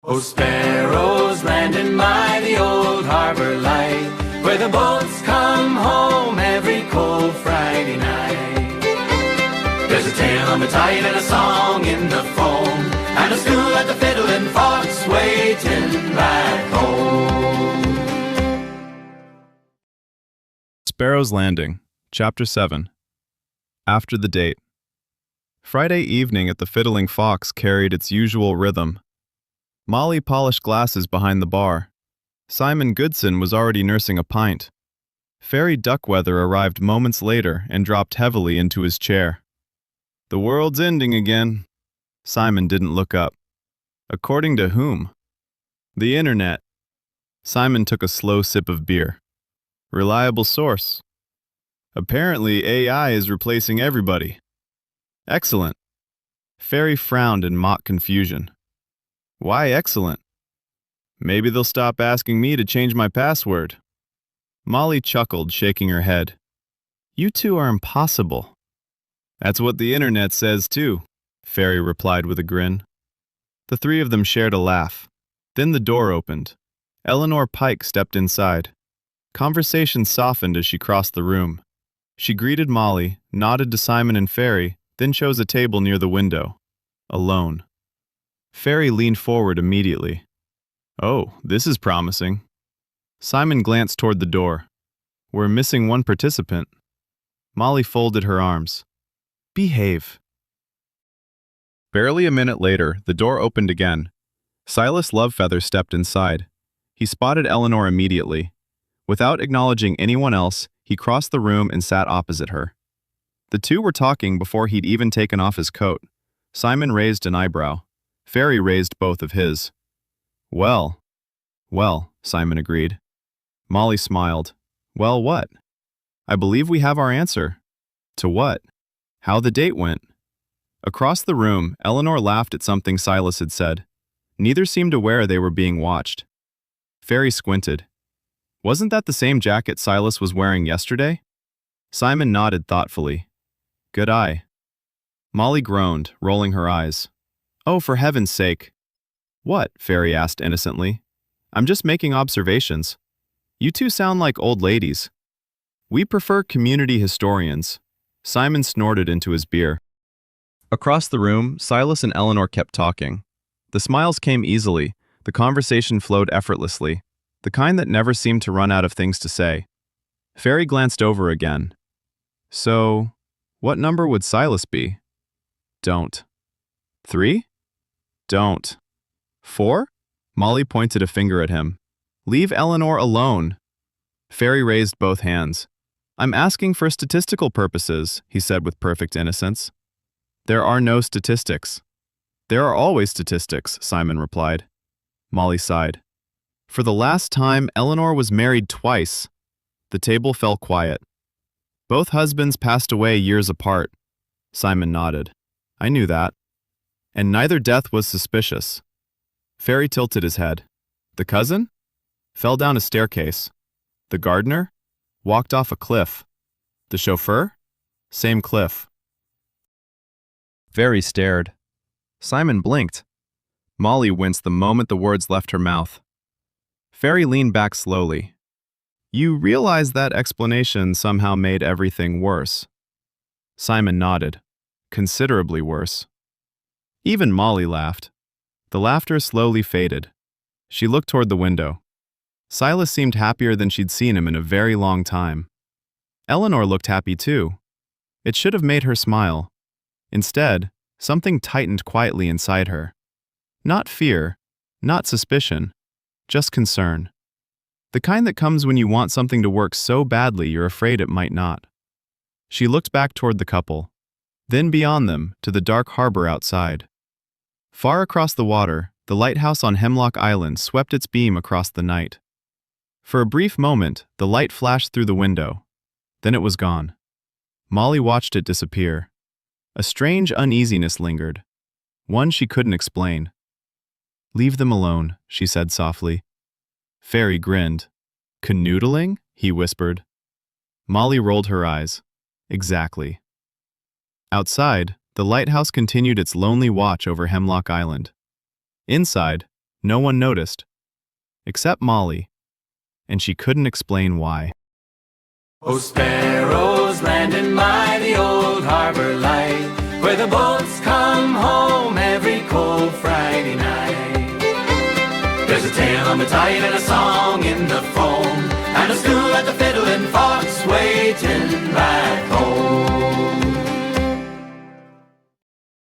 Oh, sparrows landing by the old harbour light, where the boats come home every cold Friday night. There's a tale on the tide and a song in the foam, and a school at the Fiddling Fox waiting back home. Sparrow's Landing, Chapter 7. After the date. Friday evening at the Fiddling Fox carried its usual rhythm. Molly polished glasses behind the bar. Simon Goodson was already nursing a pint. Fairy Duckweather arrived moments later and dropped heavily into his chair. The world's ending again. Simon didn't look up. According to whom? The internet. Simon took a slow sip of beer. Reliable source. Apparently AI is replacing everybody. Excellent. Fairy frowned in mock confusion. Why excellent? Maybe they'll stop asking me to change my password. Molly chuckled, shaking her head. You two are impossible. That's what the internet says too, Fairy replied with a grin. The three of them shared a laugh. Then the door opened. Eleanor Pike stepped inside. Conversation softened as she crossed the room. She greeted Molly, nodded to Simon and Fairy, then chose a table near the window. Alone. Fairy leaned forward immediately. Oh, this is promising. Simon glanced toward the door. We're missing one participant. Molly folded her arms. Behave. Barely a minute later, the door opened again. Silas LoveFeather stepped inside. He spotted Eleanor immediately. Without acknowledging anyone else, he crossed the room and sat opposite her. The two were talking before he'd even taken off his coat. Simon raised an eyebrow. Fairy raised both of his. Well, Simon agreed. Molly smiled. Well, what? I believe we have our answer. To what? How the date went. Across the room, Eleanor laughed at something Silas had said. Neither seemed aware they were being watched. Fairy squinted. Wasn't that the same jacket Silas was wearing yesterday? Simon nodded thoughtfully. Good eye. Molly groaned, rolling her eyes. Oh, for heaven's sake. What? Fairy asked innocently. I'm just making observations. You two sound like old ladies. We prefer community historians. Simon snorted into his beer. Across the room, Silas and Eleanor kept talking. The smiles came easily, the conversation flowed effortlessly, the kind that never seemed to run out of things to say. Fairy glanced over again. So, what number would Silas be? Don't. 3? Don't. 4? Molly pointed a finger at him. Leave Eleanor alone. Fairy raised both hands. I'm asking for statistical purposes, he said with perfect innocence. There are no statistics. There are always statistics, Simon replied. Molly sighed. For the last time, Eleanor was married twice. The table fell quiet. Both husbands passed away years apart. Simon nodded. I knew that. And neither death was suspicious. Fairy tilted his head. The cousin? Fell down a staircase. The gardener? Walked off a cliff. The chauffeur? Same cliff. Fairy stared. Simon blinked. Molly winced the moment the words left her mouth. Fairy leaned back slowly. You realize that explanation somehow made everything worse. Simon nodded. Considerably worse. Even Molly laughed. The laughter slowly faded. She looked toward the window. Silas seemed happier than she'd seen him in a very long time. Eleanor looked happy too. It should have made her smile. Instead, something tightened quietly inside her. Not fear, not suspicion, just concern. The kind that comes when you want something to work so badly you're afraid it might not. She looked back toward the couple, then beyond them to the dark harbor outside. Far across the water, the lighthouse on Hemlock Island swept its beam across the night. For a brief moment, the light flashed through the window. Then it was gone. Molly watched it disappear. A strange uneasiness lingered, one she couldn't explain. Leave them alone, she said softly. Fairy grinned. Canoodling? He whispered. Molly rolled her eyes. Exactly. Outside, the lighthouse continued its lonely watch over Hemlock Island. Inside, No one noticed, except Molly, and she couldn't explain why. Oh, sparrows landing by the old harbor light, where the boats come home every cold Friday night. There's a tale on the tide and a song in the foam, and a stew at the Fiddling Fox waiting